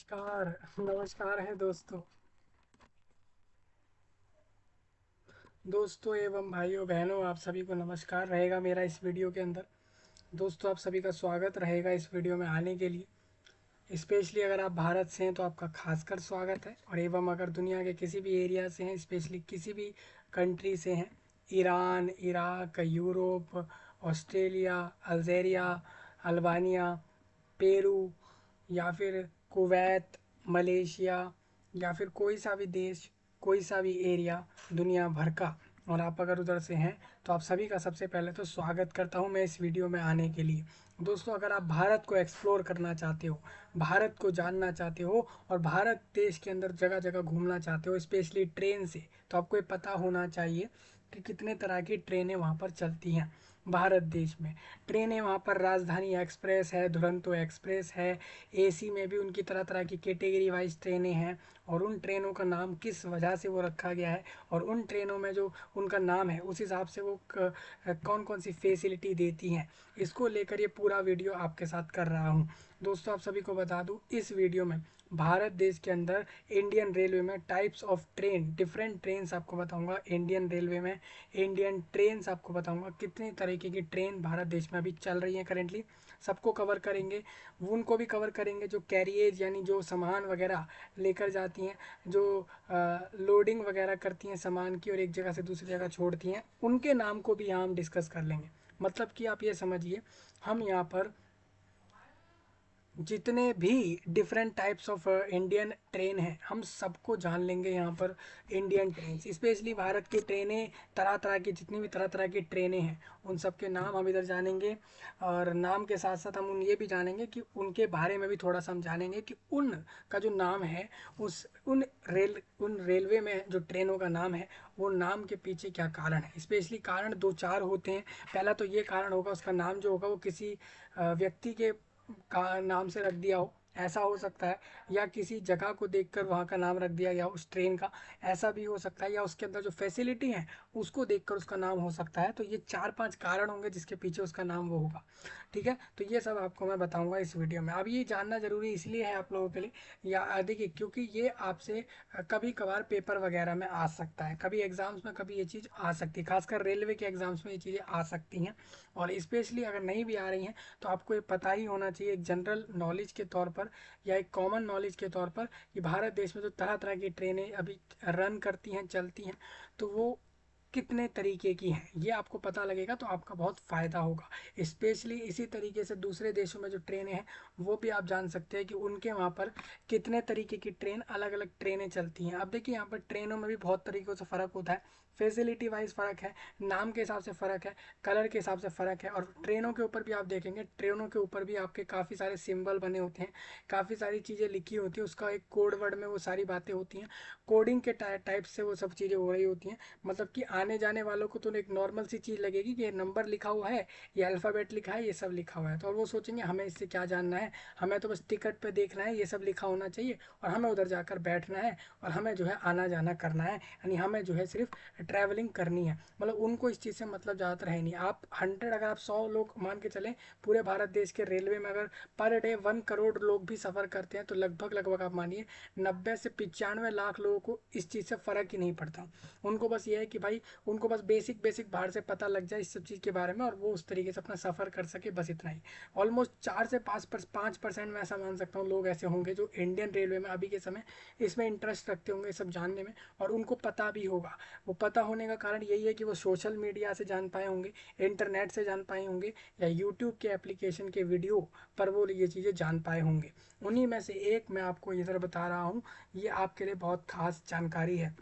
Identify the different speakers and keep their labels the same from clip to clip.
Speaker 1: नमस्कार। नमस्कार है दोस्तों। दोस्तों एवं भाइयों बहनों, आप सभी को नमस्कार रहेगा मेरा इस वीडियो के अंदर। दोस्तों, आप सभी का स्वागत रहेगा इस वीडियो में आने के लिए। स्पेशली अगर आप भारत से हैं तो आपका खासकर स्वागत है, और एवं अगर दुनिया के किसी भी एरिया से हैं, स्पेशली किसी भी कंट्री से हैं, Iran, Iraq, Europe, Australia, Algeria, Albania, Peru, या फिर कुवैत, मलेशिया, या फिर कोई सा भी देश, कोई सा भी एरिया दुनिया भर का, और आप अगर उधर से हैं तो आप सभी का सबसे पहले तो स्वागत करता हूं मैं इस वीडियो में आने के लिए। दोस्तों, अगर आप भारत को एक्सप्लोर करना चाहते हो, भारत को जानना चाहते हो, और भारत देश के अंदर जगह जगह घूमना चाहते हो स्पेशली ट्रेन से, तो आपको ये पता होना चाहिए कि कितने तरह की ट्रेनें वहाँ पर चलती हैं भारत देश में। ट्रेनें वहाँ पर राजधानी एक्सप्रेस है, दुरंतो एक्सप्रेस है, एसी में भी उनकी तरह तरह की कैटेगरी वाइज ट्रेनें हैं, और उन ट्रेनों का नाम किस वजह से वो रखा गया है, और उन ट्रेनों में जो उनका नाम है उस हिसाब से वो कौन कौन सी फैसिलिटी देती हैं, इसको लेकर ये पूरा वीडियो आपके साथ कर रहा हूँ। दोस्तों, आप सभी को बता दूँ, इस वीडियो में भारत देश के अंदर इंडियन रेलवे में types of train, different trains आपको बताऊंगा। इंडियन रेलवे में इंडियन ट्रेन्स आपको बताऊंगा, कितनी तरीके की ट्रेन भारत देश में अभी चल रही हैं करेंटली, सबको कवर करेंगे। उनको भी कवर करेंगे जो कैरिएज यानी जो सामान वगैरह लेकर जाती हैं, जो लोडिंग वगैरह करती हैं सामान की और एक जगह से दूसरी जगह छोड़ती हैं, उनके नाम को भी यहाँ हम डिस्कस कर लेंगे। मतलब कि आप ये समझिए, हम यहाँ पर जितने भी different types of Indian train हैं हम सबको जान लेंगे यहाँ पर। इंडियन ट्रेन स्पेशली भारत की ट्रेनें, तरह तरह की जितनी भी तरह तरह की ट्रेनें हैं उन सब के नाम हम इधर जानेंगे, और नाम के साथ साथ हम उन ये भी जानेंगे कि उनके बारे में भी थोड़ा सा हम जानेंगे कि उन का जो नाम है, उन रेलवे में जो ट्रेनों का नाम है वो नाम के पीछे क्या कारण है। स्पेशली कारण दो चार होते हैं। पहला तो ये कारण होगा, उसका नाम जो होगा वो किसी व्यक्ति के का नाम से रख दिया हो, ऐसा हो सकता है, या किसी जगह को देखकर वहाँ का नाम रख दिया गया हो उस ट्रेन का, ऐसा भी हो सकता है, या उसके अंदर जो फैसिलिटी है उसको देखकर उसका नाम हो सकता है। तो ये चार पांच कारण होंगे जिसके पीछे उसका नाम वो होगा। ठीक है, तो ये सब आपको मैं बताऊंगा इस वीडियो में। अब ये जानना जरूरी इसलिए है आप लोगों के लिए, या देखिए, क्योंकि ये आपसे कभी कभार पेपर वगैरह में आ सकता है, कभी एग्जाम्स में कभी ये चीज़ आ सकती है, खासकर रेलवे के एग्जाम्स में ये चीज़ें आ सकती हैं। और स्पेशली अगर नहीं भी आ रही हैं तो आपको ये पता ही होना चाहिए एक जनरल नॉलेज के तौर पर, या एक कॉमन नॉलेज के तौर पर, कि भारत देश में जो तरह तरह की ट्रेनें अभी रन करती हैं, चलती हैं, तो वो कितने तरीके की हैं ये आपको पता लगेगा तो आपका बहुत फ़ायदा होगा। स्पेशली इसी तरीके से दूसरे देशों में जो ट्रेनें हैं वो भी आप जान सकते हैं कि उनके वहाँ पर कितने तरीके की ट्रेन, अलग अलग ट्रेनें चलती हैं। अब देखिए, यहाँ पर ट्रेनों में भी बहुत तरीक़ों से फ़र्क होता है, फैसिलिटी वाइज फ़र्क है, नाम के हिसाब से फ़र्क है, कलर के हिसाब से फ़र्क है, और ट्रेनों के ऊपर भी आप देखेंगे, ट्रेनों के ऊपर भी आपके काफ़ी सारे सिंबल बने होते हैं, काफ़ी सारी चीज़ें लिखी होती हैं, उसका एक कोड वर्ड में वो सारी बातें होती हैं, कोडिंग के टाइप से वो सब चीज़ें हो रही होती हैं। मतलब कि आने जाने वालों को तो एक नॉर्मल सी चीज़ लगेगी कि ये नंबर लिखा हुआ है, ये अल्फ़ाबेट लिखा है, ये सब लिखा हुआ है, तो और वो सोचेंगे हमें इससे क्या जानना है, हमें तो बस टिकट पे देखना है, ये सब लिखा होना चाहिए, और हमें उधर जाकर बैठना है, और हमें जो है आना जाना करना है, यानी हमें जो है सिर्फ ट्रैवलिंग करनी है। मतलब उनको इस चीज़ से मतलब ज़्यादातर है नहीं। आप 100, अगर आप 100 लोग मान के चलें पूरे भारत देश के रेलवे में, अगर पर डे 1 करोड़ लोग भी सफ़र करते हैं, तो लगभग लगभग आप मानिए 90 से 95 लाख लोगों को इस चीज़ से फ़र्क ही नहीं पड़ता। उनको बस ये है कि भाई, उनको बस बेसिक बेसिक बाहर से पता लग जाए इस सब चीज़ के बारे में, और वो उस तरीके से अपना सफ़र कर सके, बस इतना ही। ऑलमोस्ट 4 से 5% मैं ऐसा मान सकता हूँ लोग ऐसे होंगे जो इंडियन रेलवे में अभी के समय इसमें इंटरेस्ट रखते होंगे, सब जानने में, और उनको पता भी होगा। वो पता होने का कारण यही है कि वो सोशल मीडिया से जान पाए होंगे, इंटरनेट से जान पाए होंगे, या यूट्यूब के एप्लीकेशन के वीडियो पर वो ये चीज़ें जान पाए होंगे। उन्हीं में से एक मैं आपको इधर बता रहा हूँ, ये आपके लिए बहुत खास जानकारी है।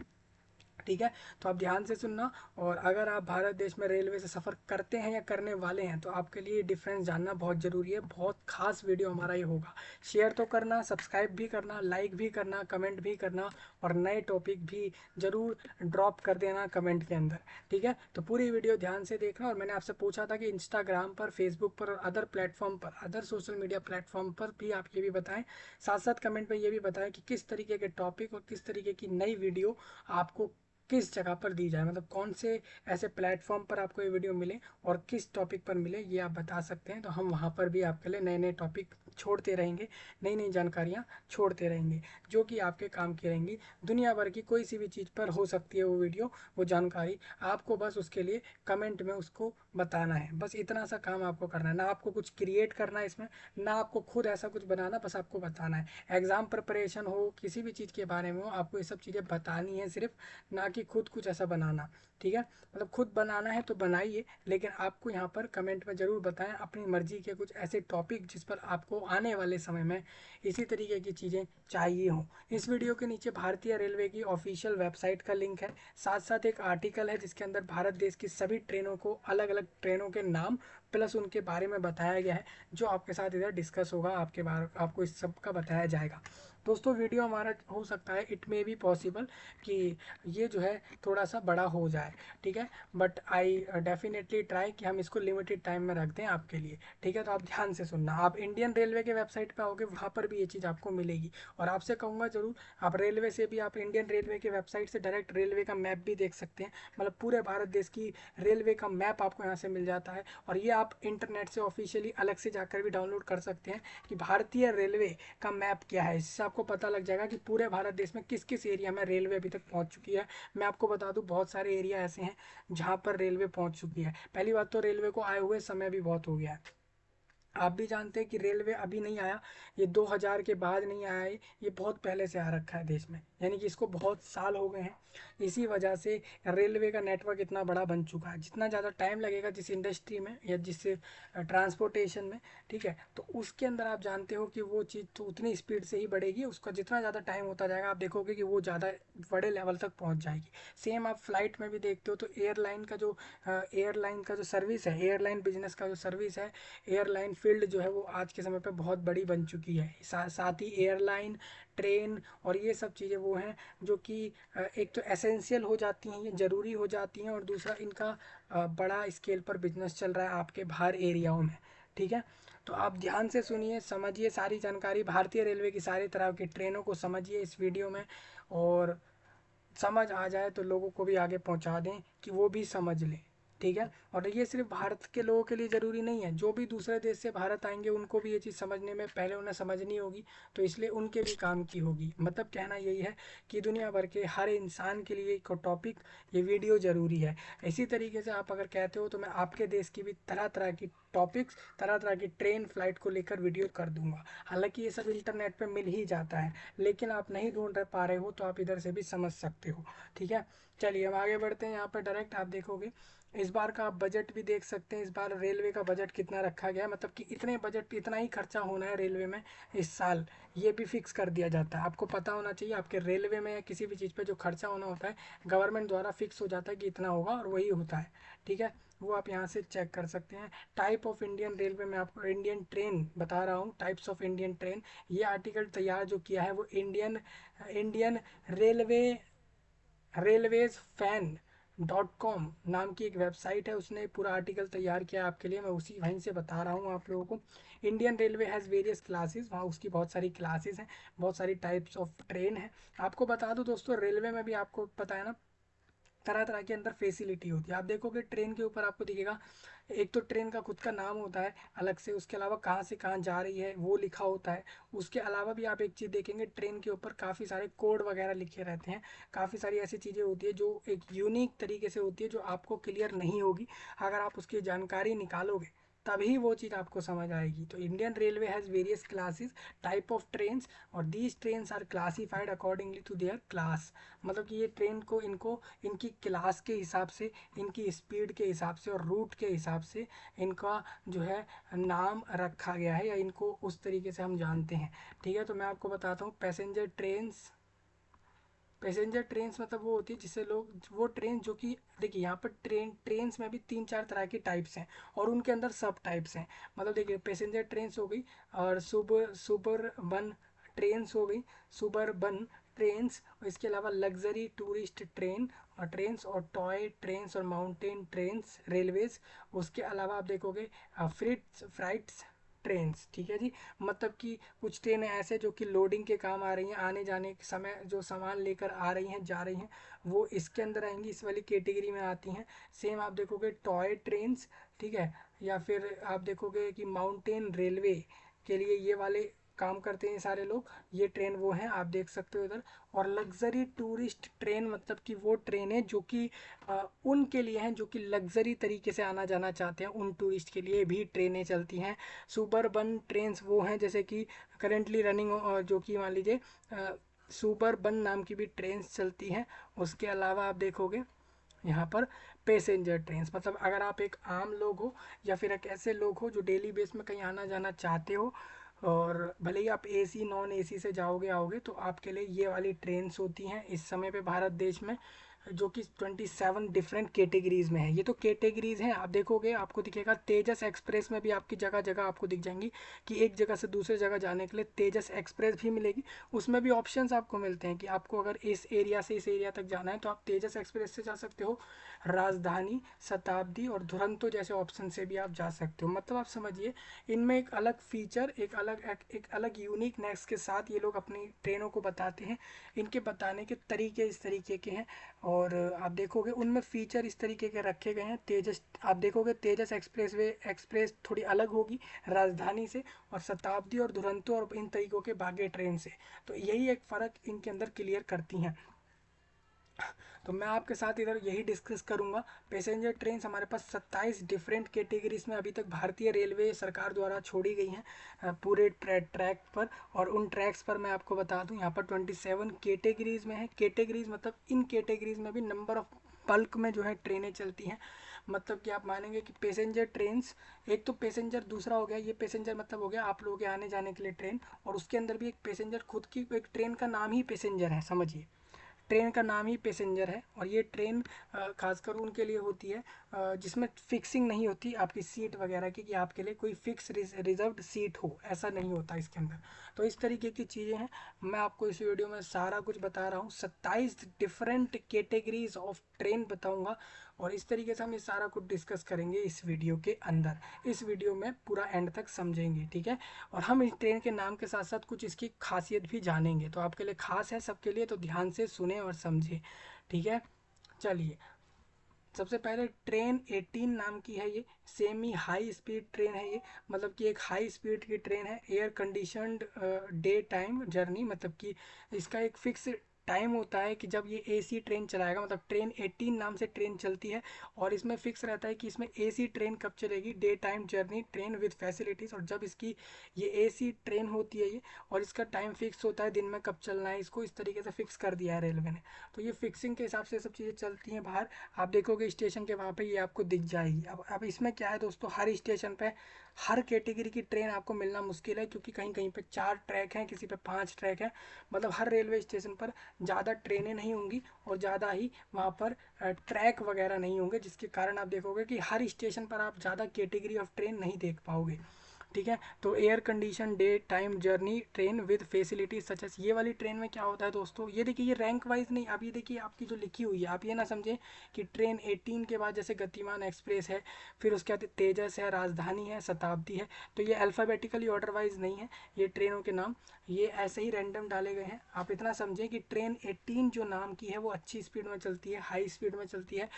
Speaker 1: ठीक है, तो आप ध्यान से सुनना। और अगर आप भारत देश में रेलवे से सफ़र करते हैं या करने वाले हैं तो आपके लिए डिफरेंस जानना बहुत ज़रूरी है। बहुत खास वीडियो हमारा ये होगा। शेयर तो करना, सब्सक्राइब भी करना, लाइक भी करना, कमेंट भी करना, और नए टॉपिक भी ज़रूर ड्रॉप कर देना कमेंट के अंदर। ठीक है, तो पूरी वीडियो ध्यान से देखना। और मैंने आपसे पूछा था कि इंस्टाग्राम पर, फेसबुक पर, और अदर प्लेटफॉर्म पर, अदर सोशल मीडिया प्लेटफॉर्म पर भी आप ये भी बताएं, साथ साथ कमेंट में ये भी बताएं कि किस तरीके के टॉपिक और किस तरीके की नई वीडियो आपको किस जगह पर दी जाए, मतलब कौन से ऐसे प्लेटफॉर्म पर आपको ये वीडियो मिले और किस टॉपिक पर मिले, ये आप बता सकते हैं। तो हम वहाँ पर भी आपके लिए नए नए टॉपिक छोड़ते रहेंगे, नई नई जानकारियाँ छोड़ते रहेंगे जो कि आपके काम की रहेंगी। दुनिया भर की कोई सी भी चीज़ पर हो सकती है वो वीडियो, वो जानकारी, आपको बस उसके लिए कमेंट में उसको बताना है। बस इतना सा काम आपको करना है, ना आपको कुछ क्रिएट करना है इसमें, ना आपको खुद ऐसा कुछ बनाना, बस आपको बताना है। एग्ज़ाम प्रिपरेशन हो, किसी भी चीज़ के बारे में हो, आपको ये सब चीज़ें बतानी है सिर्फ, ना कि खुद कुछ ऐसा बनाना। ठीक है, मतलब खुद बनाना है तो बनाइए, लेकिन आपको यहाँ पर कमेंट में ज़रूर बताएं अपनी मर्जी के कुछ ऐसे टॉपिक जिस पर आपको आने वाले समय में इसी तरीके की चीज़ें चाहिए हों। इस वीडियो के नीचे भारतीय रेलवे की ऑफिशियल वेबसाइट का लिंक है, साथ साथ एक आर्टिकल है जिसके अंदर भारत देश की सभी ट्रेनों को, अलग अलग ट्रेनों के नाम प्लस उनके बारे में बताया गया है, जो आपके साथ इधर डिस्कस होगा, आपके बारे आपको इस सब का बताया जाएगा। दोस्तों वीडियो हमारा हो सकता है, इट मे बी पॉसिबल कि ये जो है थोड़ा सा बड़ा हो जाए, ठीक है, बट आई डेफिनेटली ट्राई कि हम इसको लिमिटेड टाइम में रख दें आपके लिए। ठीक है, तो आप ध्यान से सुनना, आप इंडियन रेलवे के वेबसाइट पे आओगे, वहाँ पर भी ये चीज़ आपको मिलेगी। और आपसे कहूँगा ज़रूर, आप रेलवे से भी, आप इंडियन रेलवे के वेबसाइट से डायरेक्ट रेलवे का मैप भी देख सकते हैं, मतलब पूरे भारत देश की रेलवे का मैप आपको यहाँ से मिल जाता है। और ये आप इंटरनेट से ऑफिशियली अलग से जाकर भी डाउनलोड कर सकते हैं कि भारतीय रेलवे का मैप क्या है। इससे आपको पता लग जाएगा कि पूरे भारत देश में किस किस एरिया में रेलवे अभी तक पहुंच चुकी है। मैं आपको बता दूं, बहुत सारे एरिया ऐसे हैं जहां पर रेलवे पहुंच चुकी है। पहली बात तो रेलवे को आए हुए समय भी बहुत हो गया है। आप भी जानते हैं कि रेलवे अभी नहीं आया, ये 2000 के बाद नहीं आया है, ये बहुत पहले से आ रखा है देश में, यानी कि इसको बहुत साल हो गए हैं। इसी वजह से रेलवे का नेटवर्क इतना बड़ा बन चुका है। जितना ज़्यादा टाइम लगेगा जिस इंडस्ट्री में या जिस ट्रांसपोर्टेशन में, ठीक है, तो उसके अंदर आप जानते हो कि वो चीज़ तो उतनी स्पीड से ही बढ़ेगी, उसका जितना ज़्यादा टाइम होता जाएगा आप देखोगे कि वो ज़्यादा बड़े लेवल तक पहुँच जाएगी। सेम आप फ्लाइट में भी देखते हो तो एयरलाइन का जो सर्विस है, एयरलाइन बिजनेस का जो सर्विस है, एयरलाइन फील्ड जो है वो आज के समय पे बहुत बड़ी बन चुकी है। साथ ही एयरलाइन, ट्रेन और ये सब चीज़ें वो हैं जो कि एक तो एसेंशियल हो जाती हैं, ये ज़रूरी हो जाती हैं, और दूसरा इनका बड़ा स्केल पर बिजनेस चल रहा है आपके बाहर एरियाओं में। ठीक है, तो आप ध्यान से सुनिए, समझिए सारी जानकारी, भारतीय रेलवे की सारी तरह की ट्रेनों को समझिए इस वीडियो में, और समझ आ जाए तो लोगों को भी आगे पहुंचा दें कि वो भी समझ लें। ठीक है, और ये सिर्फ भारत के लोगों के लिए ज़रूरी नहीं है, जो भी दूसरे देश से भारत आएंगे उनको भी ये चीज़ समझने में पहले उन्हें समझनी होगी, तो इसलिए उनके भी काम की होगी। मतलब कहना यही है कि दुनिया भर के हर इंसान के लिए एक टॉपिक, ये वीडियो ज़रूरी है। इसी तरीके से आप अगर कहते हो तो मैं आपके देश की भी तरह तरह की टॉपिक्स, तरह तरह की ट्रेन फ्लाइट को लेकर वीडियो कर दूंगा। हालांकि ये सब इंटरनेट पे मिल ही जाता है, लेकिन आप नहीं ढूंढ पा रहे हो तो आप इधर से भी समझ सकते हो। ठीक है, चलिए हम आगे बढ़ते हैं। यहाँ पर डायरेक्ट आप देखोगे इस बार का आप बजट भी देख सकते हैं। इस बार रेलवे का बजट कितना रखा गया है, मतलब कि इतने बजट, इतना ही खर्चा होना है रेलवे में इस साल, ये भी फिक्स कर दिया जाता है। आपको पता होना चाहिए, आपके रेलवे में या किसी भी चीज़ पे जो खर्चा होना होता है गवर्नमेंट द्वारा फिक्स हो जाता है कि इतना होगा, और वही होता है। ठीक है, वो आप यहाँ से चेक कर सकते हैं। टाइप ऑफ इंडियन रेलवे में आपको इंडियन ट्रेन बता रहा हूँ, टाइप्स ऑफ इंडियन ट्रेन, ये आर्टिकल तैयार जो किया है वो Indian railway railways fan .com नाम की एक वेबसाइट है, उसने पूरा आर्टिकल तैयार किया आपके लिए, मैं उसी वहीं से बता रहा हूँ आप लोगों को। Indian railway has various classes, वहाँ उसकी बहुत सारी क्लासेस हैं, बहुत सारी टाइप्स ऑफ ट्रेन है। आपको बता दूँ दोस्तों, रेलवे में भी आपको पता है ना, तरह तरह के अंदर फैसिलिटी होती है। आप देखोगे ट्रेन के ऊपर आपको दिखेगा, एक तो ट्रेन का खुद का नाम होता है अलग से, उसके अलावा कहाँ से कहाँ जा रही है वो लिखा होता है। उसके अलावा भी आप एक चीज़ देखेंगे, ट्रेन के ऊपर काफ़ी सारे कोड वगैरह लिखे रहते हैं, काफ़ी सारी ऐसी चीज़ें होती है जो एक यूनिक तरीके से होती है, जो आपको क्लियर नहीं होगी। अगर आप उसकी जानकारी निकालोगे तभी वो चीज़ आपको समझ आएगी। तो Indian railway has various classes, type of trains, और these trains are classified accordingly to their class. मतलब कि ये ट्रेन को इनको इनकी क्लास के हिसाब से, इनकी स्पीड के हिसाब से और रूट के हिसाब से इनका जो है नाम रखा गया है, या इनको उस तरीके से हम जानते हैं। ठीक है, तो मैं आपको बताता हूँ, पैसेंजर ट्रेन्स मतलब वो होती है जिससे लोग, वो ट्रेन जो कि देखिए यहाँ पर ट्रेन्स में भी 3-4 तरह की टाइप्स हैं, और उनके अंदर सब टाइप्स हैं। मतलब देखिए, पैसेंजर ट्रेन्स हो गई, और सुबरबन ट्रेन्स हो गई, सुबरबन ट्रेन्स, और इसके अलावा लग्जरी टूरिस्ट और टॉय ट्रेन्स और माउंटेन ट्रेन्स रेलवेज। उसके अलावा आप देखोगे फ्राइट्स ट्रेन्स। ठीक है जी, मतलब कि कुछ ट्रेनें ऐसे जो कि लोडिंग के काम आ रही हैं, आने जाने के समय जो सामान लेकर आ रही हैं, जा रही हैं, वो इसके अंदर आएंगी, इस वाली कैटेगरी में आती हैं। सेम आप देखोगे टॉय ट्रेन्स, ठीक है, या फिर आप देखोगे कि माउंटेन रेलवे के लिए ये वाले काम करते हैं सारे लोग। ये ट्रेन वो हैं, आप देख सकते हो इधर। और लग्जरी टूरिस्ट ट्रेन मतलब कि वो ट्रेन है जो कि उनके लिए हैं जो कि लग्जरी तरीके से आना जाना चाहते हैं, उन टूरिस्ट के लिए भी ट्रेनें चलती हैं। सुबरबन ट्रेन्स वो हैं जैसे कि करेंटली रनिंग, जो कि मान लीजिए सुबरबन नाम की भी ट्रेन्स चलती हैं। उसके अलावा आप देखोगे यहाँ पर पैसेंजर ट्रेन्स, मतलब अगर आप एक आम लोग हो या फिर एक ऐसे लोग हो जो डेली बेस में कहीं आना जाना चाहते हो, और भले ही आप एसी नॉन एसी से जाओगे आओगे, तो आपके लिए ये वाली ट्रेन्स होती हैं इस समय पे भारत देश में, जो कि 27 डिफरेंट कैटेगरीज में है। ये तो कैटेगरीज हैं, आप देखोगे आपको दिखेगा तेजस एक्सप्रेस में भी आपकी जगह जगह आपको दिख जाएंगी कि एक जगह से दूसरे जगह जाने के लिए तेजस एक्सप्रेस भी मिलेगी। उसमें भी ऑप्शंस आपको मिलते हैं कि आपको अगर इस एरिया से इस एरिया तक जाना है तो आप तेजस एक्सप्रेस से जा सकते हो, राजधानी, शताब्दी और दुरंतो जैसे ऑप्शन से भी आप जा सकते हो। मतलब आप समझिए इनमें एक अलग फीचर, एक अलग यूनिकनेस के साथ ये लोग अपनी ट्रेनों को बताते हैं। इनके बताने के तरीके इस तरीके के हैं, और आप देखोगे उनमें फीचर इस तरीके के रखे गए हैं। तेजस, आप देखोगे तेजस एक्सप्रेस थोड़ी अलग होगी राजधानी से, और शताब्दी और दुरंतो और इन तरीकों के भाग्य ट्रेन से। तो यही एक फ़र्क इनके अंदर क्लियर करती हैं। तो मैं आपके साथ इधर यही डिस्कस करूंगा। पैसेंजर ट्रेन हमारे पास 27 डिफरेंट कैटेगरीज में अभी तक भारतीय रेलवे सरकार द्वारा छोड़ी गई हैं पूरे ट्रैक पर। और उन ट्रैक्स पर मैं आपको बता दूं यहाँ पर 27 कैटेगरीज में है। कैटेगरीज मतलब इन कैटेगरीज में भी नंबर ऑफ बल्क में जो है ट्रेनें चलती हैं। मतलब कि आप मानेंगे कि पैसेंजर ट्रेन्स, एक तो पैसेंजर, दूसरा हो गया ये पैसेंजर मतलब हो गया आप लोगों के आने जाने के लिए ट्रेन, और उसके अंदर भी एक पैसेंजर, खुद की एक ट्रेन का नाम ही पैसेंजर है, समझिए ट्रेन का नाम ही पैसेंजर है। और ये ट्रेन खासकर उनके लिए होती है जिसमें फिक्सिंग नहीं होती आपकी सीट वगैरह की, कि आपके लिए कोई फिक्स रिजर्व्ड सीट हो, ऐसा नहीं होता इसके अंदर। तो इस तरीके की चीज़ें हैं, मैं आपको इस वीडियो में सारा कुछ बता रहा हूँ। 27 डिफरेंट कैटेगरीज ऑफ ट्रेन बताऊँगा, और इस तरीके से हम ये सारा कुछ डिस्कस करेंगे इस वीडियो के अंदर। इस वीडियो में पूरा एंड तक समझेंगे, ठीक है। और हम इस ट्रेन के नाम के साथ साथ कुछ इसकी खासियत भी जानेंगे, तो आपके लिए खास है सबके लिए, तो ध्यान से सुने और समझे, ठीक है। चलिए, सबसे पहले ट्रेन 18 नाम की है ये, सेमी हाई स्पीड ट्रेन है ये। मतलब कि एक हाई स्पीड की ट्रेन है, air conditioned day time journey, मतलब कि इसका एक फिक्स टाइम होता है कि जब ये एसी ट्रेन चलाएगा। मतलब ट्रेन 18 नाम से ट्रेन चलती है, और इसमें फिक्स रहता है कि इसमें एसी ट्रेन कब चलेगी, day time journey train with facilities. और जब इसकी ये एसी ट्रेन होती है ये, और इसका टाइम फिक्स होता है दिन में कब चलना है, इसको इस तरीके से फिक्स कर दिया है रेलवे ने। तो ये फिक्सिंग के हिसाब से सब चीज़ें चलती हैं बाहर। आप देखोगे स्टेशन के वहाँ पे ये आपको दिख जाएगी। अब इसमें क्या है दोस्तों, हर स्टेशन पे हर कैटेगरी की ट्रेन आपको मिलना मुश्किल है, क्योंकि कहीं कहीं पे 4 ट्रैक हैं, किसी पे 5 ट्रैक हैं। मतलब हर रेलवे स्टेशन पर ज़्यादा ट्रेनें नहीं होंगी, और ज़्यादा ही वहाँ पर ट्रैक वगैरह नहीं होंगे, जिसके कारण आप देखोगे कि हर स्टेशन पर आप ज़्यादा कैटेगरी ऑफ ट्रेन नहीं देख पाओगे, ठीक है। तो air condition day time journey train with facilities such as, ये वाली ट्रेन में क्या होता है दोस्तों, ये देखिए ये रैंक वाइज नहीं, आप ये देखिए आपकी जो लिखी हुई है, आप ये ना समझें कि ट्रेन 18 के बाद जैसे गतिमान एक्सप्रेस है, फिर उसके बाद तेजस है, राजधानी है, शताब्दी है, तो ये अल्फ़ाबेटिकली ऑर्डर वाइज नहीं है ये ट्रेनों के नाम, ये ऐसे ही रैंडम डाले गए हैं। आप इतना समझें कि ट्रेन 18 जो नाम की है वो अच्छी स्पीड में चलती है, हाई स्पीड में चलती है,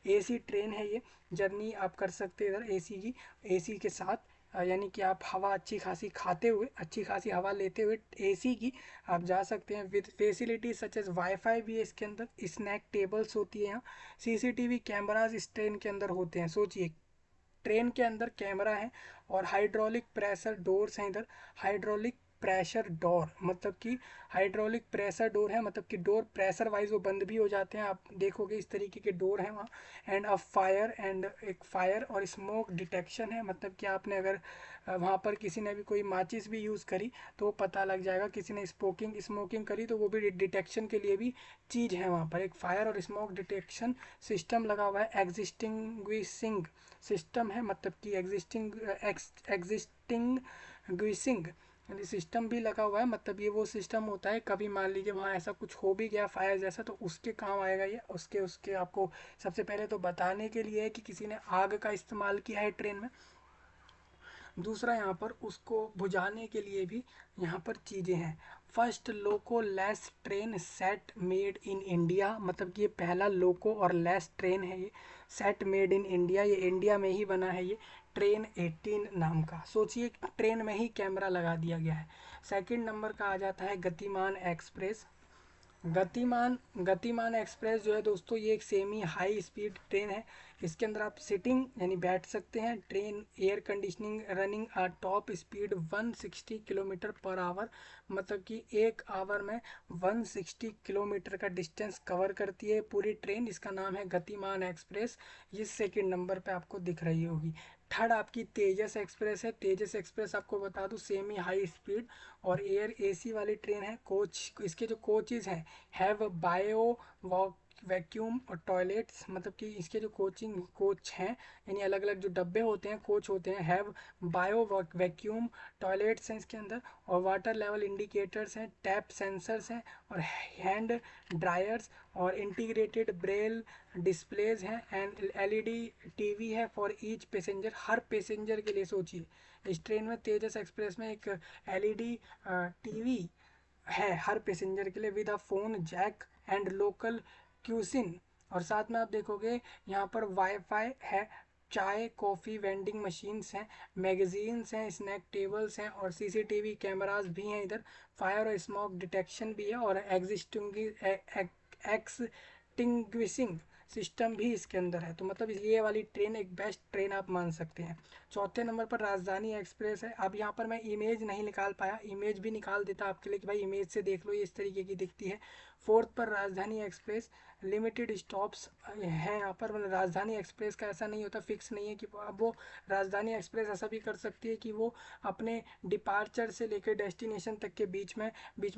Speaker 1: एसी ट्रेन है ये। जर्नी आप कर सकते हैं इधर एसी की, एसी के साथ, यानी कि आप हवा अच्छी खासी खाते हुए, अच्छी खासी हवा लेते हुए एसी की आप जा सकते हैं, with facility such as wifi भी है इसके अंदर, स्नैक टेबल्स होती है यहाँ, सीसीटीवी कैमराज इस ट्रेन के अंदर होते हैं। सोचिए ट्रेन के अंदर कैमरा है, और हाइड्रोलिक प्रेशर डोर्स हैं इधर, हाइड्रोलिक प्रेशर डोर, मतलब कि हाइड्रोलिक प्रेशर डोर है, मतलब कि डोर प्रेशर वाइज वो बंद भी हो जाते हैं, आप देखोगे इस तरीके के डोर हैं वहाँ। एंड अ फायर, एंड एक फायर और स्मोक डिटेक्शन है, मतलब कि आपने अगर वहाँ पर किसी ने भी कोई माचिस भी यूज़ करी तो वो पता लग जाएगा, किसी ने स्मोकिंग करी तो वो भी डिटेक्शन के लिए भी चीज़ है वहाँ पर, एक फायर और स्मोक डिटेक्शन सिस्टम लगा हुआ है। एग्जिस्टिंग्विशिंग सिस्टम है, मतलब कि एग्जिस्टिंग्विशिंग सिस्टम भी लगा हुआ है। मतलब ये वो सिस्टम होता है, कभी मान लीजिए वहाँ ऐसा कुछ हो भी गया फायर जैसा, तो उसके काम आएगा ये, उसके उसके आपको सबसे पहले तो बताने के लिए है कि किसी ने आग का इस्तेमाल किया है ट्रेन में, दूसरा यहाँ पर उसको बुझाने के लिए भी यहाँ पर चीज़ें हैं। First loco less train set made in India, मतलब कि ये पहला लोको और लेस ट्रेन है ये, सेट मेड इन इंडिया, ये इंडिया में ही बना है ये। ट्रेन 18 नाम का। सोचिए ट्रेन में ही कैमरा लगा दिया गया है। सेकंड नंबर का आ जाता है गतिमान एक्सप्रेस। गतिमान एक्सप्रेस जो है दोस्तों, ये एक सेमी हाई स्पीड ट्रेन है। इसके अंदर आप सिटिंग यानी बैठ सकते हैं। Train air conditioning running top speed 160 kilometre per hour, मतलब कि एक आवर में 160 किलोमीटर का डिस्टेंस कवर करती है पूरी ट्रेन। इसका नाम है गतिमान एक्सप्रेस। ये सेकंड नंबर पे आपको दिख रही होगी। थर्ड आपकी तेजस एक्सप्रेस है। तेजस एक्सप्रेस आपको बता दूं सेमी हाई स्पीड और एयर एसी वाली ट्रेन है। कोच, इसके जो कोचेज हैं हैव बायो वैक्यूम और टॉयलेट्स, मतलब कि इसके जो कोच हैं यानी अलग अलग जो डब्बे होते हैं, कोच होते हैं, हैव बायो वैक्यूम टॉयलेट्स हैं इसके अंदर, और वाटर लेवल इंडिकेटर्स हैं, टैप सेंसर्स हैं, और हैंड ड्रायर्स, और इंटीग्रेटेड ब्रेल डिस्प्लेज हैं, एंड एलईडी टीवी है for each passenger. Her passenger के लिए सोचिए, इस ट्रेन में तेजस एक्सप्रेस में एक एलईडी टीवी है हर पैसेंजर के लिए, with a phone jack and local cuisine. और साथ में आप देखोगे यहाँ पर वाईफाई है, चाय कॉफ़ी वेंडिंग मशीन्स हैं, मैगजीन्स हैं, स्नैक टेबल्स हैं, और सीसीटीवी कैमरास भी हैं इधर। फायर और स्मोक डिटेक्शन भी है, और एक्सटिंग्विशिंग सिस्टम भी इसके अंदर है। तो मतलब ये वाली ट्रेन एक बेस्ट ट्रेन आप मान सकते हैं। चौथे नंबर पर राजधानी एक्सप्रेस है। अब यहाँ पर मैं इमेज नहीं निकाल पाया, इमेज भी निकाल देता आपके लिए कि भाई इमेज से देख लो, ये इस तरीके की दिखती है। फोर्थ पर राजधानी एक्सप्रेस, लिमिटेड स्टॉप्स हैं यहाँ पर। मतलब राजधानी एक्सप्रेस का ऐसा नहीं होता, फिक्स नहीं है कि अब वो राजधानी एक्सप्रेस ऐसा भी कर सकती है कि वो अपने डिपार्चर से लेकर डेस्टिनेशन तक के बीच में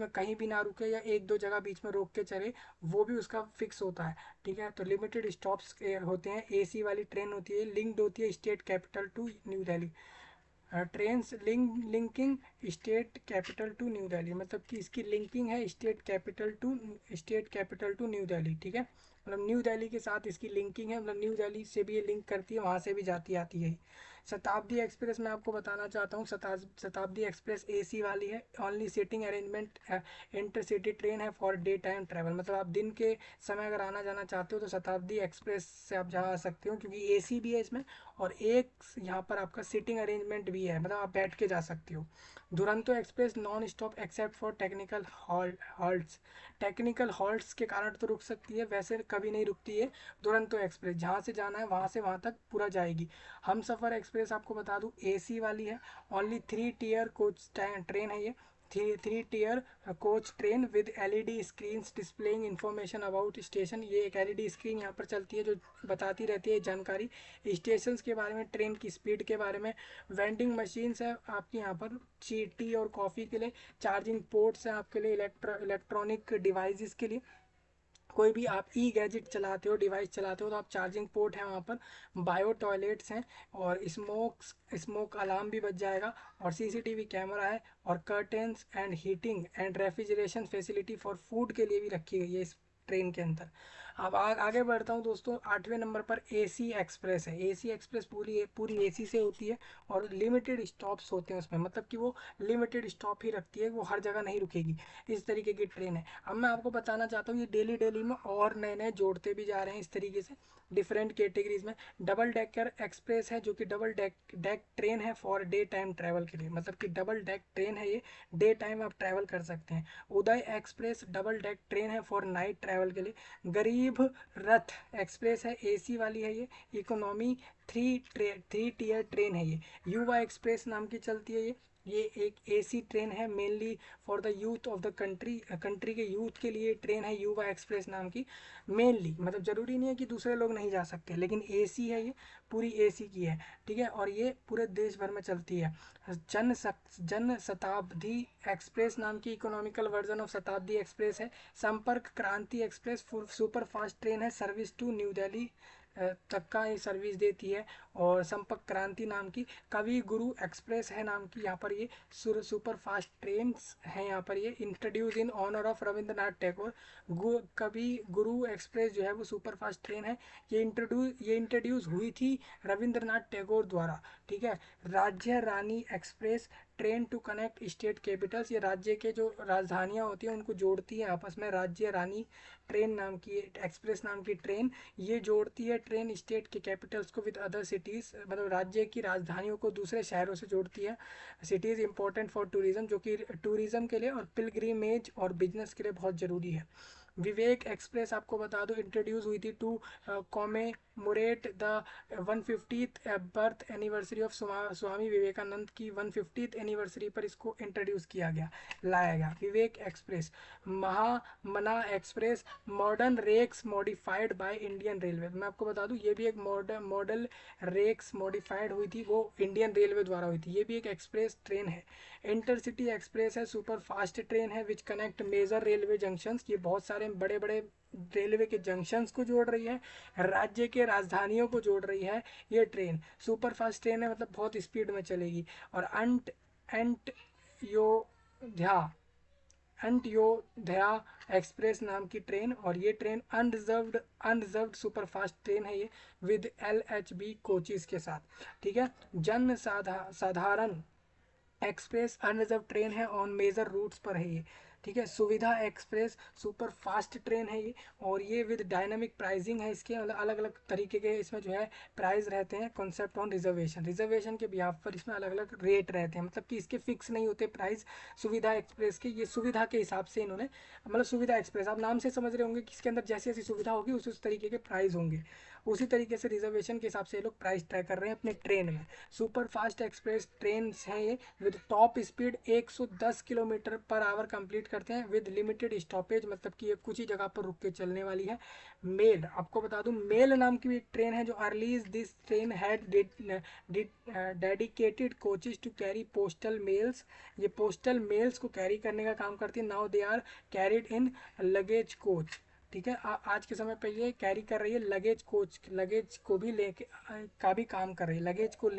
Speaker 1: कहीं भी ना रुके, या एक दो जगह बीच में रोक के चले, वो भी उसका फिक्स होता है। ठीक है, तो लिमिटेड स्टॉप्स होते हैं। एसी वाली ट्रेन होती है, लिंक्ड होती है state capital to New Delhi. Train linking state capital to New Delhi, मतलब कि इसकी लिंकिंग है state capital to New Delhi. ठीक है, मतलब न्यू दिल्ली के साथ इसकी लिंकिंग है, मतलब न्यू दिल्ली से भी ये लिंक करती है, वहाँ से भी जाती आती है। शताब्दी एक्सप्रेस मैं आपको बताना चाहता हूँ। शताब्दी एक्सप्रेस एसी वाली है। Only seating arrangement intercity train है फॉर डे टाइम ट्रैवल, मतलब आप दिन के समय अगर आना जाना चाहते हो तो शताब्दी एक्सप्रेस से आप जा सकते हो, क्योंकि एसी भी है इसमें, और एक यहाँ पर आपका सीटिंग अरेंजमेंट भी है, मतलब आप बैठ के जा सकते हो। Duronto express non stop except for technical halts. Technical halts के कारण तो रुक सकती है, वैसे कभी नहीं रुकती है। दुरंतो एक्सप्रेस जहाँ से जाना है वहाँ से वहाँ तक पूरा जाएगी। हम सफ़र एक्सप्रेस आपको बता दूँ एसी वाली है। ओनली 3 टियर कोच ट्रेन है ये। Three tier coach train with LED screen displaying information about station. ये एक एलईडी स्क्रीन यहाँ पर चलती है जो बताती रहती है जानकारी स्टेशन के बारे में, ट्रेन की स्पीड के बारे में। वेंडिंग मशीन्स है आपकी यहाँ पर टी और कॉफ़ी के लिए। चार्जिंग पोर्ट्स हैं आपके लिए इलेक्ट्रॉनिक डिवाइसेस के लिए। कोई भी आप ई गैजेट चलाते हो, डिवाइस चलाते हो, तो आप चार्जिंग पोर्ट है वहाँ पर। बायो टॉयलेट्स हैं, और स्मोक अलार्म भी बच जाएगा, और सीसीटीवी कैमरा है, और curtains and heating and refrigeration facility for food के लिए भी रखी गई है इस ट्रेन के अंदर। अब आगे बढ़ता हूँ दोस्तों। 8वें नंबर पर एसी एक्सप्रेस है। एसी एक्सप्रेस पूरी एसी से होती है, और लिमिटेड स्टॉप्स होते हैं उसमें, मतलब कि वो लिमिटेड स्टॉप ही रखती है, वो हर जगह नहीं रुकेगी। इस तरीके की ट्रेन है। अब मैं आपको बताना चाहता हूँ ये डेली डेली में और नए नए जोड़ते भी जा रहे हैं इस तरीके से डिफरेंट कैटेगरीज में। डबल डेकर एक्सप्रेस है, जो कि डबल डेक ट्रेन है फॉर डे टाइम ट्रैवल के लिए, मतलब कि डबल डेक ट्रेन है ये, डे टाइम आप ट्रैवल कर सकते हैं। उदय एक्सप्रेस डबल डेक ट्रेन है फॉर नाइट ट्रैवल के लिए। गरीब रथ एक्सप्रेस है, एसी वाली है ये, इकोनॉमी थ्री टियर ट्रेन है ये। युवा एक्सप्रेस नाम की चलती है ये एक एसी ट्रेन है, mainly for the youth of the country के यूथ के लिए ट्रेन है युवा एक्सप्रेस नाम की। मेनली मतलब ज़रूरी नहीं है कि दूसरे लोग नहीं जा सकते, लेकिन एसी है ये, पूरी एसी की है। ठीक है, और ये पूरे देश भर में चलती है। जन शताब्दी एक्सप्रेस नाम की इकोनॉमिकल वर्जन ऑफ शताब्दी एक्सप्रेस है। संपर्क क्रांति एक्सप्रेस सुपर फास्ट ट्रेन है, सर्विस टू न्यू दिल्ली तक का ये सर्विस देती है। और संपर्क क्रांति नाम की कवि गुरु एक्सप्रेस है नाम की, यहाँ पर ये सुपर फास्ट ट्रेन है यहाँ पर ये, introduce in honour of Rabindranath Tagore. Kavi Guru express जो है वो सुपर फास्ट ट्रेन है, ये इंट्रोड्यूस हुई थी रविंद्रनाथ टैगोर द्वारा। ठीक है, Rajya Rani express train to connect state capitals, ये राज्य के जो राजधानियाँ होती हैं उनको जोड़ती है आपस में। राज्य रानी ट्रेन नाम की एक्सप्रेस नाम की ट्रेन, ये जोड़ती है ट्रेन स्टेट के कैपिटल्स को विद अदर सिटी सिटीज़, मतलब राज्य की राजधानियों को दूसरे शहरों से जोड़ती है। City is important for tourism, जो कि टूरिज्म के लिए और पिलग्रिमेज और बिजनेस के लिए बहुत ज़रूरी है। विवेक एक्सप्रेस आपको बता दो इंट्रोड्यूस हुई थी to commemorate the 150th birth anniversary of Swami Vivekananda की 150th एनिवर्सरी पर इसको इंट्रोड्यूस किया गया, लाया गया। Vivek express, Mahamana express, modern rakes modified by Indian railway. मैं आपको बता दूं ये भी एक मॉडल रेक्स मॉडिफाइड हुई थी, वो इंडियन रेलवे द्वारा हुई थी। ये भी एक एक्सप्रेस ट्रेन है। इंटरसिटी एक्सप्रेस है, सुपर फास्ट ट्रेन है which connect major railway junctions. ये बहुत सारे बड़े बड़े रेलवे के जंक्शंस को जोड़ रही है, राज्य के राजधानियों को जोड़ रही है ये ट्रेन। सुपर फास्ट ट्रेन है, मतलब बहुत स्पीड में चलेगी। और अंत्योदया अंत्योदया एक्सप्रेस नाम की ट्रेन, और ये ट्रेन अनरिजर्व्ड सुपरफास्ट ट्रेन है ये, विद LHB कोचेस के साथ। ठीक है। जन साधारण एक्सप्रेस अनरिजर्व ट्रेन है, ऑन मेजर रूट्स पर है ये। ठीक है। सुविधा एक्सप्रेस सुपर फास्ट ट्रेन है ये, और ये विद डायनामिक प्राइसिंग है इसके, मतलब अलग अलग तरीके के इसमें जो है प्राइस रहते हैं। कॉन्सेप्ट ऑन रिजर्वेशन के बिहाफ पर इसमें अलग अलग रेट रहते हैं, मतलब कि इसके फिक्स नहीं होते प्राइस सुविधा एक्सप्रेस के। ये सुविधा के हिसाब से इन्होंने, मतलब सुविधा एक्सप्रेस आप नाम से समझ रहे होंगे कि इसके अंदर जैसी जैसी सुविधा होगी उस तरीके के प्राइस होंगे। उसी तरीके से रिजर्वेशन के हिसाब से ये लोग प्राइस तय कर रहे हैं अपने ट्रेन में। सुपर फास्ट एक्सप्रेस ट्रेन हैं ये, with top speed 110 kilometre per hour complete करते हैं, विद लिमिटेड स्टॉपेज, मतलब कि ये कुछ ही जगह पर रुक के चलने वाली है। मेल आपको बता दूं, मेल नाम की भी एक ट्रेन है जो earlier this train had dedicated coaches to carry postal mails. ये पोस्टल मेल्स को कैरी करने का काम करती है। Now they are carried in luggage coach. ठीक है। आज के समय पे ये कैरी कर रही है लगेज कोच, लगेज को भी लेके का भी काम कर रही है, लगेज को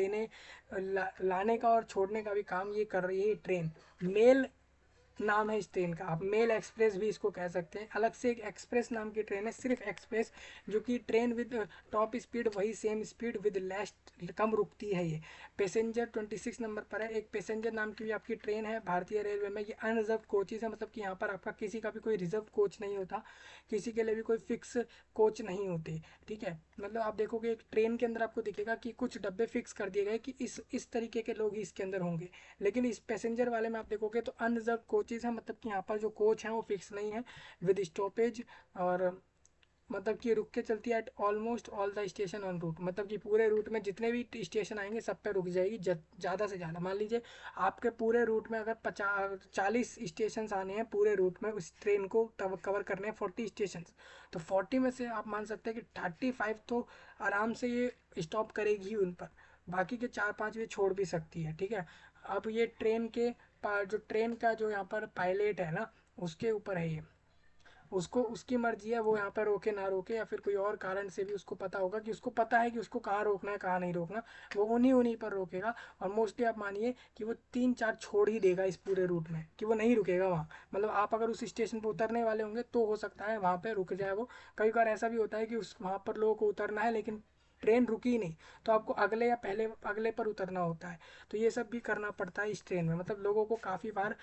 Speaker 1: लाने का और छोड़ने का भी काम ये कर रही है ये ट्रेन। मेल नाम है इस ट्रेन का, आप मेल एक्सप्रेस भी इसको कह सकते हैं। अलग से एक एक्सप्रेस नाम की ट्रेन है, सिर्फ एक्सप्रेस, जो कि ट्रेन विद टॉप स्पीड वही सेम स्पीड विद लेस कम रुकती है ये। पैसेंजर 26 नंबर पर है। एक पैसेंजर नाम की भी आपकी ट्रेन है भारतीय रेलवे में। ये अनरिजर्व कोचेज है, मतलब कि यहाँ पर आपका किसी का भी कोई रिजर्व कोच नहीं होता, किसी के लिए भी कोई फिक्स कोच नहीं होते। ठीक है। मतलब आप देखोगे एक ट्रेन के अंदर आपको दिखेगा कि कुछ डब्बे फिक्स कर दिए गए कि इस तरीके के लोग ही इसके अंदर होंगे, लेकिन इस पैसेंजर वाले में आप देखोगे तो अनरिजर्व कोचेज है, मतलब कि यहाँ पर जो कोच हैं वो फिक्स नहीं है, विद स्टॉपेज, और मतलब कि रुक के चलती है at almost all the station on route, मतलब कि पूरे रूट में जितने भी स्टेशन आएंगे सब पे रुक जाएगी। ज़्यादा से ज़्यादा मान लीजिए आपके पूरे रूट में अगर 40 स्टेशन आने हैं पूरे रूट में, उस ट्रेन को कवर करने हैं 40 स्टेशन, तो 40 में से आप मान सकते हैं कि 35 तो आराम से ये स्टॉप करेगी उन पर, बाकी के 4-5 ये छोड़ भी सकती है। ठीक है। अब ये ट्रेन के जो ट्रेन का जो यहाँ पर पायलट है ना, उसके ऊपर है ये, उसको उसकी मर्जी है वो यहाँ पर रोके ना रोके, या फिर कोई और कारण से भी उसको पता होगा कि उसको पता है कि उसको कहाँ रोकना है कहाँ नहीं रोकना, वो उन्हीं पर रोकेगा। और मोस्टली आप मानिए कि वो 3-4 छोड़ ही देगा इस पूरे रूट में, कि वो नहीं रुकेगा वहाँ। मतलब आप अगर उस स्टेशन पर उतरने वाले होंगे तो हो सकता है वहाँ पर रुक जाए वो। कई बार ऐसा भी होता है कि उस वहाँ पर लोगों को उतरना है लेकिन ट्रेन रुकी ही नहीं, तो आपको अगले या पहले अगले पर उतरना होता है। तो ये सब भी करना पड़ता है इस ट्रेन में, मतलब लोगों को काफ़ी बार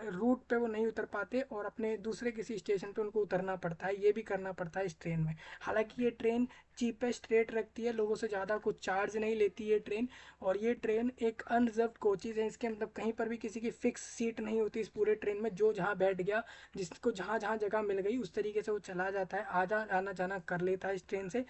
Speaker 1: रूट पे वो नहीं उतर पाते और अपने दूसरे किसी स्टेशन पे उनको उतरना पड़ता है, ये भी करना पड़ता है इस ट्रेन में। हालांकि ये ट्रेन चीपेस्ट रेट रखती है, लोगों से ज़्यादा कुछ चार्ज नहीं लेती ये ट्रेन। और ये ट्रेन एक अनरिजर्व कोचेज है इसके, मतलब कहीं पर भी किसी की फिक्स सीट नहीं होती इस पूरे ट्रेन में। जो जहाँ बैठ गया, जिसको जहाँ जहाँ जगह मिल गई उस तरीके से वो चला जाता है, आना जाना कर लेता है इस ट्रेन से।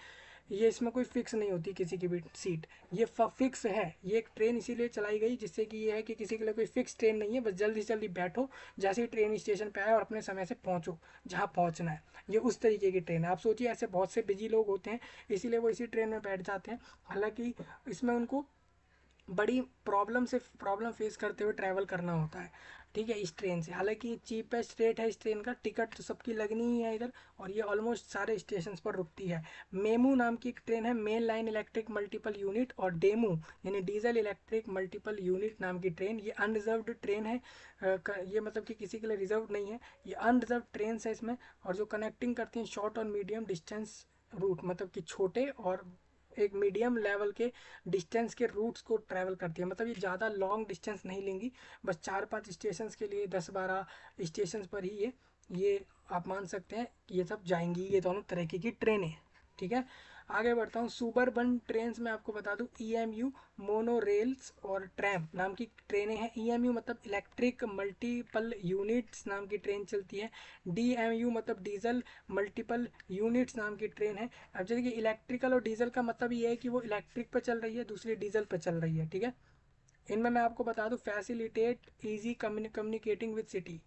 Speaker 1: ये इसमें कोई फिक्स नहीं होती किसी की भी सीट, ये फिक्स है। ये एक ट्रेन इसीलिए चलाई गई जिससे कि ये है कि किसी के लिए कोई फिक्स ट्रेन नहीं है, बस जल्दी से जल्दी बैठो, जैसे ही ट्रेन स्टेशन पे आए और अपने समय से पहुंचो जहाँ पहुंचना है। ये उस तरीके की ट्रेन है। आप सोचिए ऐसे बहुत से बिजी लोग होते हैं, इसीलिए वो इसी ट्रेन में बैठ जाते हैं। हालांकि इसमें उनको बड़ी प्रॉब्लम फेस करते हुए ट्रैवल करना होता है। ठीक है। इस ट्रेन से हालांकि चीपेस्ट रेट है इस ट्रेन का, टिकट तो सबकी लगनी ही है इधर, और ये ऑलमोस्ट सारे स्टेशन पर रुकती है। मेमू नाम की एक ट्रेन है, main line electric multiple unit, और डेमू यानी डीजल इलेक्ट्रिक मल्टीपल यूनिट नाम की ट्रेन। ये अनरिजर्व्ड ट्रेन है, ये मतलब कि किसी के लिए रिजर्व नहीं है, ये अनरिजर्व ट्रेन है इसमें। और जो कनेक्टिंग करती हैं शॉर्ट और मीडियम डिस्टेंस रूट, मतलब कि छोटे और एक मीडियम लेवल के डिस्टेंस के रूट्स को ट्रैवल करती है। मतलब ये ज़्यादा लॉन्ग डिस्टेंस नहीं लेंगी, बस 4-5 स्टेशन के लिए 10-12 स्टेशन पर ही ये आप मान सकते हैं कि ये सब जाएंगी, ये दोनों तरीके की ट्रेनें। ठीक है। आगे बढ़ता हूँ, सुबरबन ट्रेन में आपको बता दूँ ईएमयू मोनो रेल्स और ट्रैम नाम की ट्रेनें हैं। ईएमयू मतलब इलेक्ट्रिक मल्टीपल यूनिट्स नाम की ट्रेन चलती है। डीएमयू मतलब डीजल मल्टीपल यूनिट्स नाम की ट्रेन है। अब जैसे कि इलेक्ट्रिकल और डीजल का मतलब ये है कि वो इलेक्ट्रिक पर चल रही है, दूसरी डीजल पर चल रही है, ठीक है। इनमें मैं आपको बता दूं, facilitate easy communicating with city.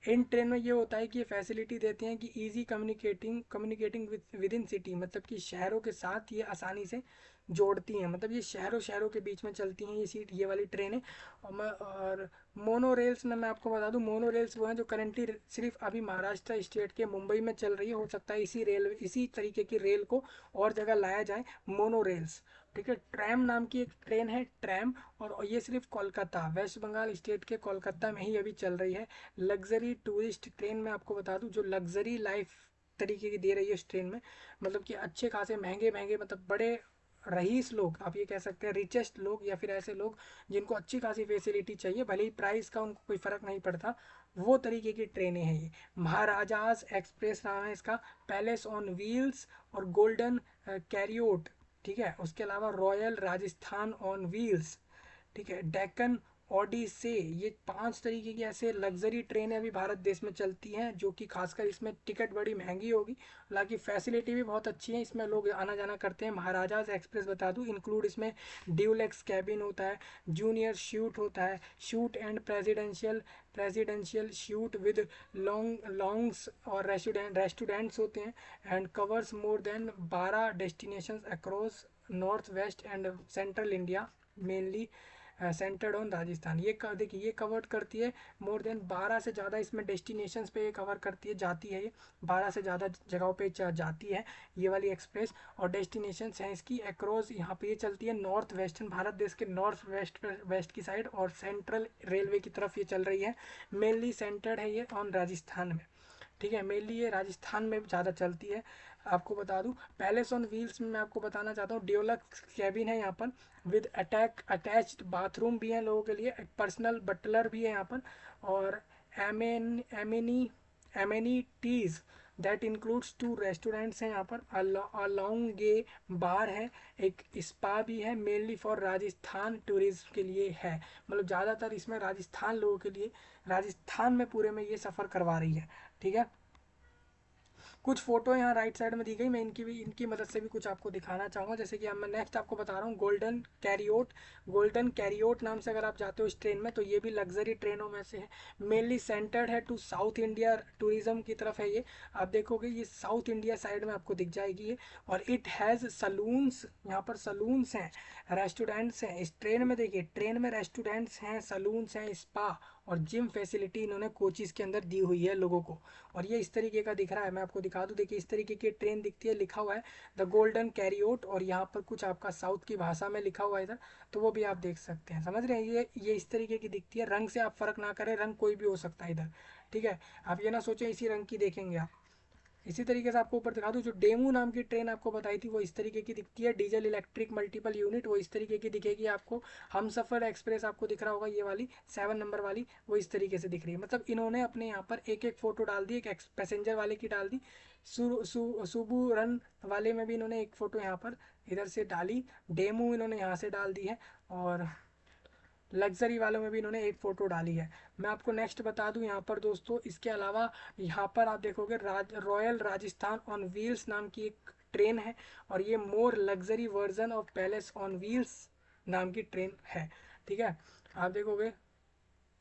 Speaker 1: In train में ये होता है कि ये फैसिलिटी देते हैं कि easy communicating with in city, मतलब कि शहरों के साथ ये आसानी से जोड़ती हैं, मतलब ये शहरों शहरों के बीच में चलती हैं ये वाली ट्रेनें। और मोनो रेल्स में मैं आपको बता दूं, मोनो रेल्स वो हैं जो करेंटली सिर्फ अभी महाराष्ट्र स्टेट के मुंबई में चल रही है। हो सकता है इसी तरीके की रेल को और जगह लाया जाए, मोनो रेल्स, ठीक है। ट्रैम नाम की एक ट्रेन है, ट्रैम, और ये सिर्फ कोलकाता, वेस्ट बंगाल स्टेट के कोलकाता में ही अभी चल रही है। लग्जरी टूरिस्ट ट्रेन में आपको बता दूं, जो लग्जरी लाइफ तरीके की दे रही है इस ट्रेन में, मतलब कि अच्छे खासे महंगे महंगे, मतलब बड़े रईस लोग, आप ये कह सकते हैं रिचेस्ट लोग, या फिर ऐसे लोग जिनको अच्छी खासी फैसिलिटी चाहिए, भले ही प्राइस का उनको कोई फ़र्क नहीं पड़ता, वो तरीके की ट्रेनें हैं ये। महाराजाज एक्सप्रेस नाम है इसका, पैलेस ऑन व्हील्स और गोल्डन कैरियोट, ठीक है। उसके अलावा रॉयल राजस्थान ऑन व्हील्स, ठीक है, डेक्कन ओडिसे, ये 5 तरीके की ऐसे लग्जरी ट्रेनें अभी भारत देश में चलती हैं, जो कि खासकर इसमें टिकट बड़ी महंगी होगी, हालांकि फैसिलिटी भी बहुत अच्छी है, इसमें लोग आना जाना करते हैं। महाराजाज एक्सप्रेस बता दूं, इंक्लूड इसमें ड्यूलेक्स कैबिन होता है, जूनियर शूट होता है, shoot and presidential shoot with longs और रेस्टोरेंट्स होते हैं, and covers more than 12 destinations across north west and central India, mainly centred on Rajasthan. देखिए ये कवर करती है मोर देन 12 से ज़्यादा इसमें डेस्टिनेशंस पे ये कवर करती है, जाती है, ये 12 से ज़्यादा जगहों पे जाती है ये वाली एक्सप्रेस। और डेस्टिनेशंस हैं इसकी अक्रॉस, यहाँ पे ये चलती है नॉर्थ वेस्टर्न, भारत देश के नॉर्थ वेस्ट की साइड, और सेंट्रल रेलवे की तरफ ये चल रही है। मेनली सेंटर्ड है ये ऑन राजस्थान में, ठीक है, मेनली ये राजस्थान में ज़्यादा चलती है। आपको बता दूं, पैलेस ऑन व्हील्स में मैं आपको बताना चाहता हूँ, ड्यूलक्स कैबिन है यहाँ पर, विद अटैच्ड बाथरूम भी है लोगों के लिए, एक पर्सनल बटलर भी है यहाँ पर, और एमेनिटीज दैट इंक्लूड्स 2 रेस्टोरेंट्स हैं यहाँ पर, अलॉन्ग ए बार है, एक स्पा भी है, मेनली फॉर राजस्थान टूरिज्म के लिए है, मतलब ज़्यादातर इसमें राजस्थान लोगों के लिए, राजस्थान में पूरे में ये सफ़र करवा रही है, ठीक है। कुछ फोटो यहाँ राइट साइड में दी गई, मैं इनकी मदद से भी कुछ आपको दिखाना चाहूँगा। जैसे कि अब मैं नेक्स्ट आपको बता रहा हूँ गोल्डन कैरियोट। गोल्डन कैरियोट नाम से अगर आप जाते हो इस ट्रेन में, तो ये भी लग्जरी ट्रेनों में से है, मेनली सेंटर्ड है टू साउथ इंडिया टूरिज्म की तरफ है ये। आप देखोगे ये साउथ इंडिया साइड में आपको दिख जाएगी ये, और इट हैज़ सलून्स, यहाँ पर सलून्स हैं, रेस्टोरेंट्स हैं इस ट्रेन में। देखिए ट्रेन में रेस्टोरेंट्स हैं, सलून्स हैं, स्पा और जिम फैसिलिटी इन्होंने कोचेज़ के अंदर दी हुई है लोगों को, और ये इस तरीके का दिख रहा है। मैं आपको दिखा दूं, देखिए इस तरीके की ट्रेन दिखती है, लिखा हुआ है द गोल्डन कैरियोट, और यहाँ पर कुछ आपका साउथ की भाषा में लिखा हुआ है इधर, तो वो भी आप देख सकते हैं, समझ रहे हैं। ये इस तरीके की दिखती है, रंग से आप फर्क ना करें, रंग कोई भी हो सकता है इधर, ठीक है। आप ये ना सोचें इसी रंग की देखेंगे आप। इसी तरीके से आपको ऊपर दिखा दूं, जो डेमू नाम की ट्रेन आपको बताई थी वो इस तरीके की दिखती है, डीजल इलेक्ट्रिक मल्टीपल यूनिट, वो इस तरीके की दिखेगी आपको। हम सफ़र एक्सप्रेस आपको दिख रहा होगा, ये वाली 7 नंबर वाली, वो इस तरीके से दिख रही है। मतलब इन्होंने अपने यहाँ पर एक एक फ़ोटो डाल दी, एक पैसेंजर वाले की डाल दी, सुबू रन वाले में भी इन्होंने एक फ़ोटो यहाँ पर इधर से डाली, डेमू इन्होंने यहाँ से डाल दी है, और लग्जरी वालों में भी इन्होंने एक फ़ोटो डाली है। मैं आपको नेक्स्ट बता दूं यहाँ पर दोस्तों, इसके अलावा यहाँ पर आप देखोगे रॉयल राजस्थान ऑन व्हील्स नाम की एक ट्रेन है, और ये मोर luxury version of palace on wheels नाम की ट्रेन है, ठीक है। आप देखोगे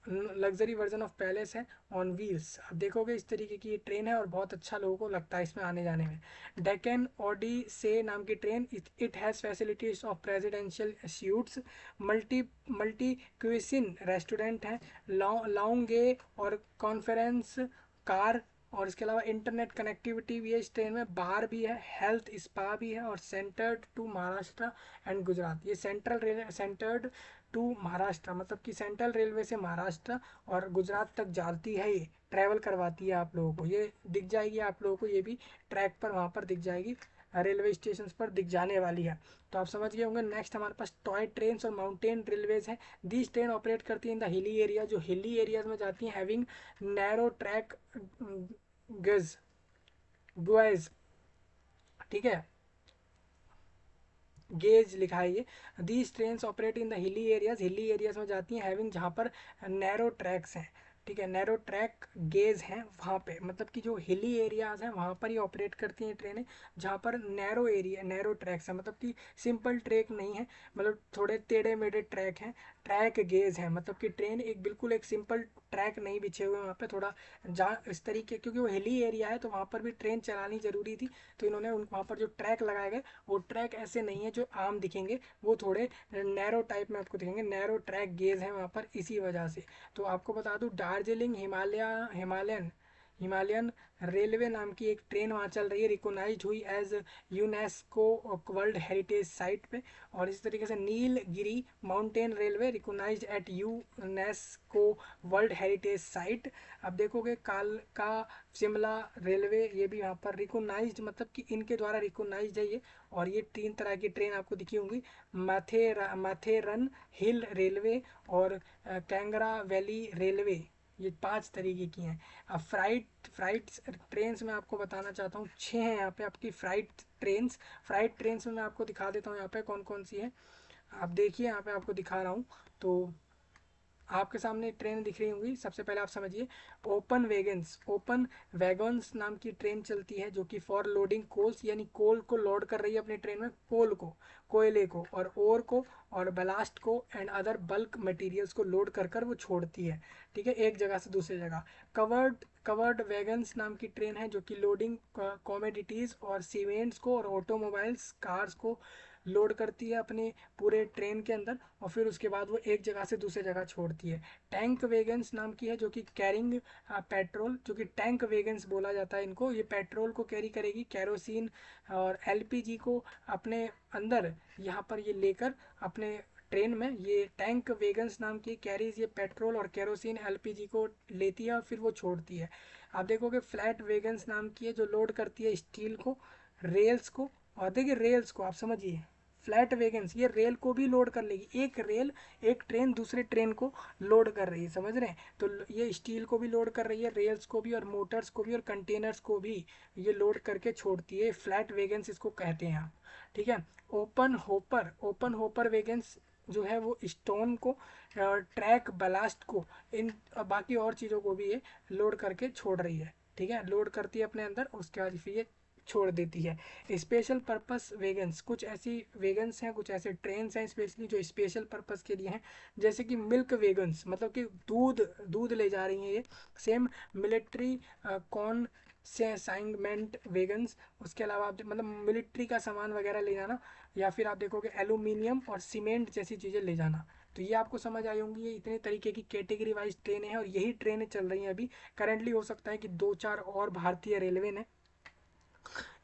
Speaker 1: लग्जरी वर्जन ऑफ पैलेस है ऑन व्हील्स, आप देखोगे इस तरीके की ये ट्रेन है, और बहुत अच्छा लोगों को लगता है इसमें आने जाने में। डेक्कन ओडिसे नाम की train, it has facilities of presidential suites, multi cuisine restaurant है, लॉन्गे और कॉन्फ्रेंस कार, और इसके अलावा इंटरनेट कनेक्टिविटी भी है इस ट्रेन में, बार भी है, हेल्थ स्पा भी है, और centred to Maharashtra and Gujarat. ये सेंटर्ड टू महाराष्ट्र, मतलब कि सेंट्रल रेलवे से महाराष्ट्र और गुजरात तक जाती है, ये ट्रैवल करवाती है आप लोगों को। ये दिख जाएगी आप लोगों को, ये भी ट्रैक पर वहाँ पर दिख जाएगी, रेलवे स्टेशन पर दिख जाने वाली है। तो आप समझ गए होंगे। नेक्स्ट हमारे पास टॉय ट्रेन और माउंटेन रेलवेज हैं। दिस ट्रेन ऑपरेट करती है इन द हिली एरिया, जो हिली एरियाज में जाती हैं, हैविंग नैरो ट्रैक गज गुएज, ठीक है। गेज लिखा है ये। These trains operate in the hilly areas में जाती हैं, हैविंग जहाँ पर नैरो ट्रैक्स हैं, ठीक है, नैरो ट्रैक गेज हैं वहाँ पे, मतलब कि जो हिली एरियाज हैं वहाँ पर ही ऑपरेट करती हैं ट्रेनें, जहाँ पर नैरो ट्रैक्स हैं, मतलब कि सिंपल ट्रैक नहीं है, मतलब थोड़े टेढ़े मेढ़े ट्रैक हैं, ट्रैक गेज है, मतलब कि ट्रेन एक बिल्कुल एक सिंपल ट्रैक नहीं बिछे हुए वहाँ पे, थोड़ा जहाँ इस तरीके, क्योंकि वो हिली एरिया है तो वहाँ पर भी ट्रेन चलानी जरूरी थी, तो इन्होंने वहाँ पर जो ट्रैक लगाए गए वो ट्रैक ऐसे नहीं है जो आम दिखेंगे, वो थोड़े नैरो टाइप में आपको दिखेंगे, नैरो ट्रैक गेज है वहाँ पर इसी वजह से। तो आपको बता दूं दार्जिलिंग हिमालयन रेलवे नाम की एक ट्रेन वहाँ चल रही है, रिकोनाइज हुई as UNESCO world heritage site पे। और इसी तरीके से Nilgiri mountain railway recognise at UNESCO world heritage site. अब देखोगे कालका शिमला रेलवे, ये भी यहाँ पर रिकोनाइज्ड, मतलब कि इनके द्वारा रिकोनाइज्ड है ये। और ये 3 तरह की ट्रेन आपको दिखी होंगी, माथेरन हिल रेलवे और कैंगरा वैली रेलवे, ये 5 तरीके की हैं। अब फ्राइट ट्रेन्स में आपको बताना चाहता हूँ 6 हैं यहाँ पे आपकी फ्राइट ट्रेन्स में मैं आपको दिखा देता हूँ यहाँ पे कौन कौन सी है। आप देखिए यहाँ पे आपको दिखा रहा हूँ, तो आपके सामने ट्रेन दिख रही होंगी। सबसे पहले आप समझिए ओपन वैगन्स नाम की ट्रेन चलती है, जो कि फॉर लोडिंग कोल्स, यानी कोल को लोड कर रही है अपनी ट्रेन में, कोयले को और ओर को और बलास्ट को एंड अदर बल्क मटेरियल्स को लोड कर कर वो छोड़ती है, ठीक है, एक जगह से दूसरी जगह। कवर्ड वैगन्स नाम की ट्रेन है जो कि लोडिंग कॉमोडिटीज और सीमेंट्स को और ऑटोमोबाइल्स कार्स को लोड करती है अपने पूरे ट्रेन के अंदर, और फिर उसके बाद वो एक जगह से दूसरी जगह छोड़ती है। टैंक वेगन्स नाम की है जो कि कैरिंग पेट्रोल, जो कि टैंक वेगन्स बोला जाता है इनको, ये पेट्रोल को कैरी करेगी, कैरोसिन और एलपीजी को अपने अंदर यहाँ पर ये लेकर अपने ट्रेन में, ये टैंक वेगन्स नाम की कैरीज, ये पेट्रोल और कैरोसिन एलपीजी को लेती है और फिर वो छोड़ती है। आप देखोगे फ्लैट वेगन्स नाम की है जो लोड करती है स्टील को, रेल्स को, और देखिए रेल्स को आप समझिए, फ्लैट वैगन्स ये रेल को भी लोड कर लेगी, एक ट्रेन दूसरे ट्रेन को लोड कर रही है, समझ रहे हैं, तो ये स्टील को भी लोड कर रही है, रेल्स को भी और मोटर्स को भी और कंटेनर्स को भी ये लोड करके छोड़ती है, फ्लैट वैगन्स इसको कहते हैं आप, ठीक है। ओपन होपर वैगन्स जो है वो स्टोन को, ट्रैक बलास्ट को, इन बाकी और चीज़ों को भी ये लोड करके छोड़ रही है, ठीक है, लोड करती है अपने अंदर, उसके बाद फिर ये छोड़ देती है। स्पेशल पर्पस वेगन्स, कुछ ऐसी वेगन्स हैं, कुछ ऐसे ट्रेन्स हैं स्पेशली जो स्पेशल पर्पस के लिए हैं, जैसे कि मिल्क वेगन्स, मतलब कि दूध दूध ले जा रही हैं ये, सेम मिलिट्री कॉन से असाइनमेंट वेगन्स, उसके अलावा आप मतलब मिलिट्री का सामान वगैरह ले जाना, या फिर आप देखोगे एल्यूमिनियम और सीमेंट जैसी चीज़ें ले जाना। तो ये आपको समझ आई होंगी, ये इतने तरीके की कैटेगरी वाइज ट्रेनें हैं और यही ट्रेनें चल रही हैं अभी करंटली। हो सकता है कि 2-4 और भारतीय रेलवे ने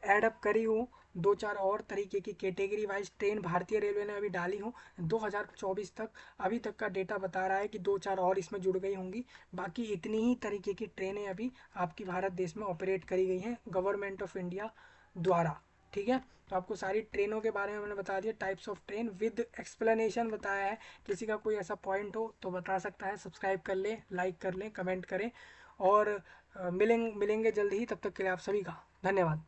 Speaker 1: एडअप करी हूँ, 2-4 और तरीके की कैटेगरी वाइज ट्रेन भारतीय रेलवे ने अभी डाली हूँ 2024 तक, अभी तक का डेटा बता रहा है कि 2-4 और इसमें जुड़ गई होंगी। बाकी इतनी ही तरीके की ट्रेनें अभी आपकी भारत देश में ऑपरेट करी गई हैं गवर्नमेंट ऑफ इंडिया द्वारा, ठीक है। तो आपको सारी ट्रेनों के बारे में मैंने बता दिया, types of train with explanation बताया है। किसी का कोई ऐसा पॉइंट हो तो बता सकता है, सब्सक्राइब कर लें, लाइक कर लें, कमेंट करें, और मिलेंगे जल्दी ही, तब तक के लिए आप सभी का धन्यवाद।